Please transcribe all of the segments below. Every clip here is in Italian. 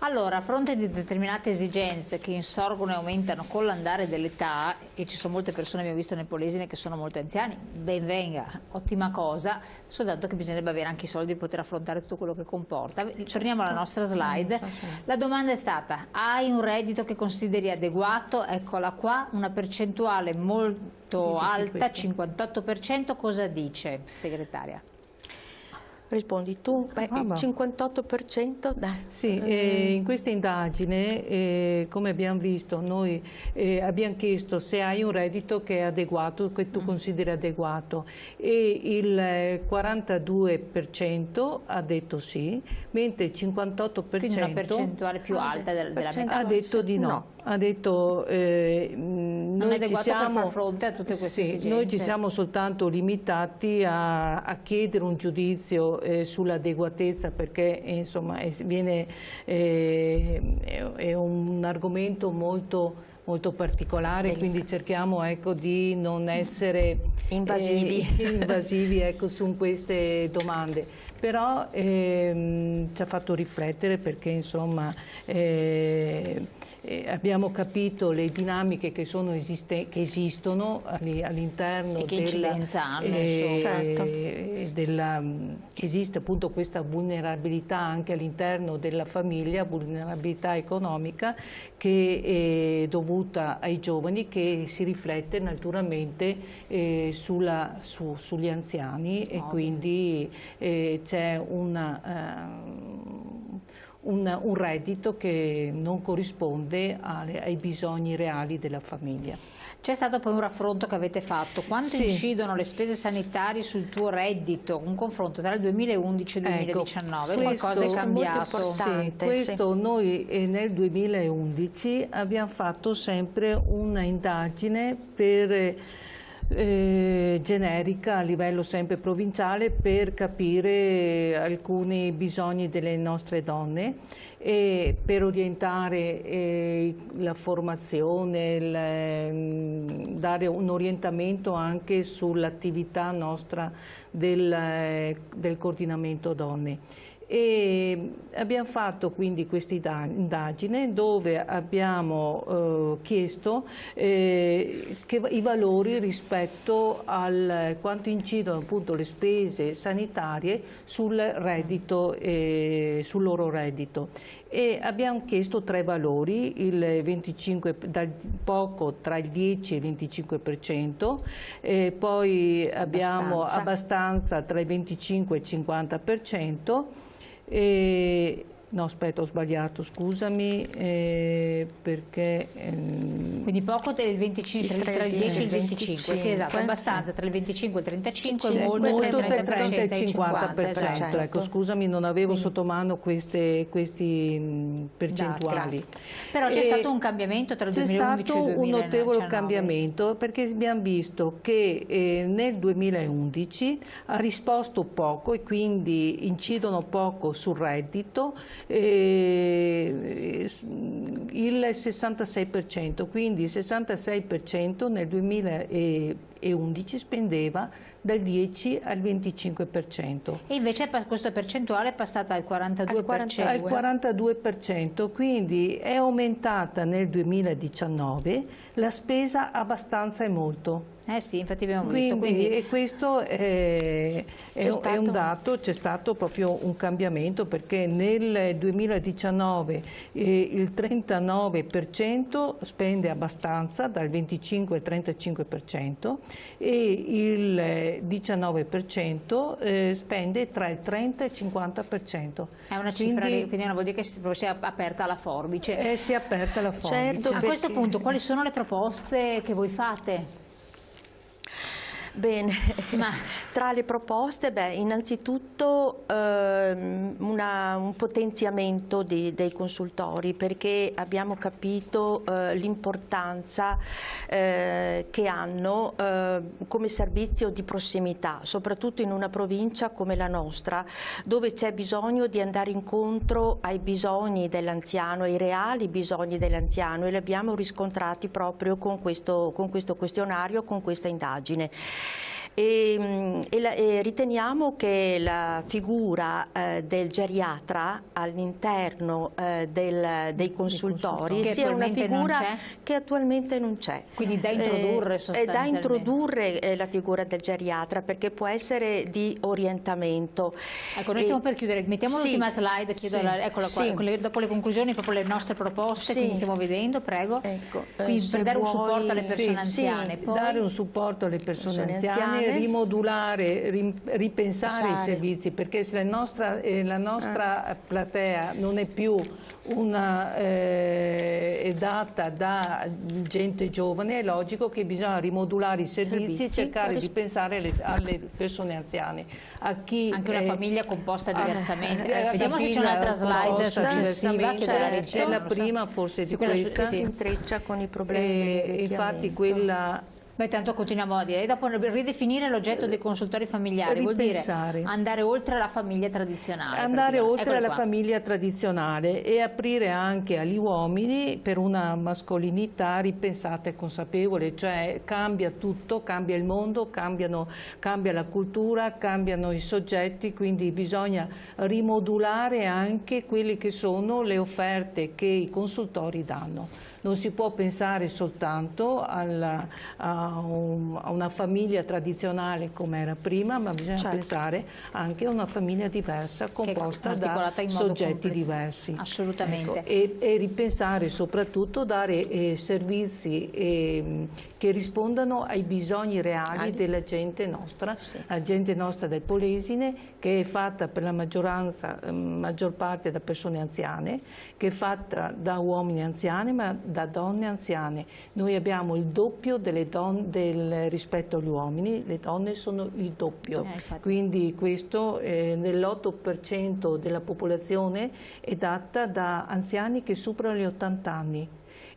Allora, a fronte di determinate esigenze che insorgono e aumentano con l'andare dell'età, e ci sono molte persone, abbiamo visto nel Polesine, che sono molto anziani, ben venga, ottima cosa, soltanto che bisognerebbe avere anche i soldi per poter affrontare tutto quello che comporta. Torniamo alla nostra slide. La domanda è stata: hai un reddito che consideri adeguato? Eccola qua, una percentuale molto alta, 58%, cosa dice, segretaria? Rispondi tu? Beh, il 58%? Dai. Sì, in questa indagine, come abbiamo visto, noi abbiamo chiesto se hai un reddito che è adeguato, che tu consideri adeguato, e il 42% ha detto sì, mentre il 58% quindi una percentuale più alta della metà ha detto di no. Ha detto non è adeguato per far fronte a tutte queste esigenze. Noi ci siamo soltanto limitati a chiedere un giudizio sull'adeguatezza, perché insomma è un argomento molto particolare, quindi cerchiamo, ecco, di non essere invasivi ecco, su queste domande. Però ci ha fatto riflettere, perché insomma abbiamo capito le dinamiche che esistono all'interno e che incidenza hanno, che esiste appunto questa vulnerabilità anche all'interno della famiglia, vulnerabilità economica che è dovuta ai giovani, che si riflette naturalmente sugli anziani, e quindi c'è un reddito che non corrisponde ai bisogni reali della famiglia. C'è stato poi un raffronto che avete fatto. Quanto incidono le spese sanitarie sul tuo reddito? Un confronto tra il 2011 e il 2019, qualcosa è cambiato? Questo noi nel 2011 abbiamo fatto sempre un'indagine generica a livello sempre provinciale, per capire alcuni bisogni delle nostre donne e per orientare la formazione, dare un orientamento anche sull'attività nostra del coordinamento donne. E abbiamo fatto quindi questa indagine, dove abbiamo chiesto i valori rispetto al quanto incidono appunto le spese sanitarie sul reddito, sul loro reddito. E abbiamo chiesto 3 valori, poco tra il 10 e il 25%, poi abbiamo abbastanza tra il 25 e il 50%, no, aspetta, ho sbagliato, scusami, perché... Quindi poco tra il 10 e il 25, sì, esatto, abbastanza tra il 25 e il 35, molto tra il 30 e il 50%. Esatto. Ecco, scusami, non avevo sotto mano questi percentuali. Però c'è stato un cambiamento tra il 2011 e il 2019. C'è stato un notevole cambiamento, perché abbiamo visto che nel 2011 ha risposto poco, e quindi incidono poco sul reddito, il 66%, quindi il 66% nel 2011 spendeva dal 10 al 25%. E invece questa percentuale è passata al 42%. Al 42%, quindi è aumentata nel 2019 la spesa abbastanza e molto. Sì, infatti abbiamo visto. E questo è un dato, c'è stato proprio un cambiamento, perché nel 2019 il 39% spende abbastanza, dal 25 al 35%, e il 19% spende tra il 30 e il 50%. È una cifra, quindi non vuol dire che si è aperta la forbice. Si è aperta la forbice. Certo, a questo punto quali sono le proposte che voi fate? Bene, tra le proposte, innanzitutto un potenziamento dei consultori, perché abbiamo capito l'importanza che hanno come servizio di prossimità, soprattutto in una provincia come la nostra, dove c'è bisogno di andare incontro ai bisogni dell'anziano, ai reali bisogni dell'anziano, e li abbiamo riscontrati proprio con questo questionario, con questa indagine. e riteniamo che la figura del geriatra all'interno dei consultori che sia una figura che attualmente non c'è. Quindi da introdurre sostanzialmente. È da introdurre la figura del geriatra, perché può essere di orientamento. Ecco, noi stiamo per chiudere, mettiamo l'ultima slide, chiedo eccola qua, dopo le conclusioni, proprio le nostre proposte, quindi stiamo vedendo, prego. Ecco, quindi per dare un supporto alle persone anziane. Poi... Dare un supporto alle persone anziane, rimodulare, ripensare i servizi, perché se la nostra platea non è più è data da gente giovane, è logico che bisogna rimodulare i servizi e cercare di pensare alle persone anziane. Anche una famiglia composta diversamente. Vediamo se c'è un'altra slide successiva che dalla regia. È la prima forse di questa. Si intreccia con i problemi. Infatti quella... Beh, tanto continuiamo a dire. E dopo ridefinire l'oggetto dei consultori familiari vuol dire andare oltre la famiglia tradizionale. Andare oltre la famiglia tradizionale e aprire anche agli uomini per una mascolinità ripensata e consapevole, cioè cambia tutto, cambia il mondo, cambia la cultura, cambiano i soggetti, quindi bisogna rimodulare anche quelle che sono le offerte che i consultori danno. Non si può pensare soltanto a una famiglia tradizionale come era prima, ma bisogna pensare anche a una famiglia diversa, composta da soggetti diversi. Assolutamente. Ecco, e ripensare soprattutto, dare servizi che rispondano ai bisogni reali della gente nostra, la gente nostra del Polesine, che è fatta per la maggior parte da persone anziane, che è fatta da uomini anziani, ma da donne anziane. Noi abbiamo il doppio delle donne rispetto agli uomini, le donne sono il doppio, quindi questo nell'8% della popolazione è data da anziani che superano gli 80 anni.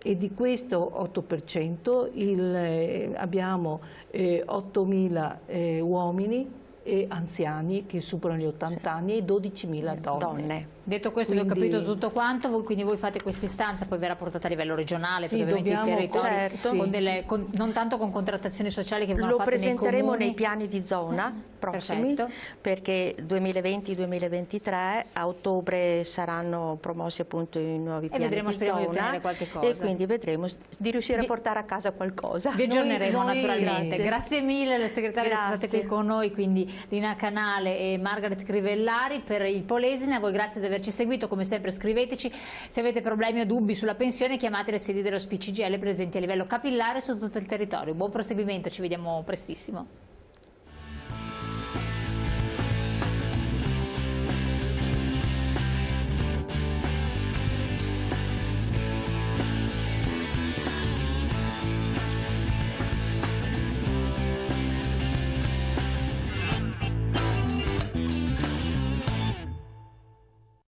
E di questo 8% abbiamo 8.000 uomini e anziani che superano gli 80 anni e 12.000 donne. Detto questo, abbiamo capito tutto quanto, quindi voi fate questa istanza, poi verrà portata a livello regionale, perché ovviamente i territori, non tanto con contrattazioni sociali che vengono fatte nei comuni. Lo presenteremo nei piani di zona prossimi, perché 2020-2023 a ottobre saranno promossi appunto i nuovi piani di zona, di ottenere qualche cosa. E quindi vedremo di riuscire a portare a casa qualcosa. Vi aggiorneremo naturalmente. Grazie mille alle segretarie che sono state qui con noi, quindi Lina Canale e Margaret Crivellari per il Polesine. A voi grazie di averci seguito, come sempre scriveteci se avete problemi o dubbi sulla pensione, chiamate le sedi dello SPCGL presenti a livello capillare su tutto il territorio. Buon proseguimento, ci vediamo prestissimo.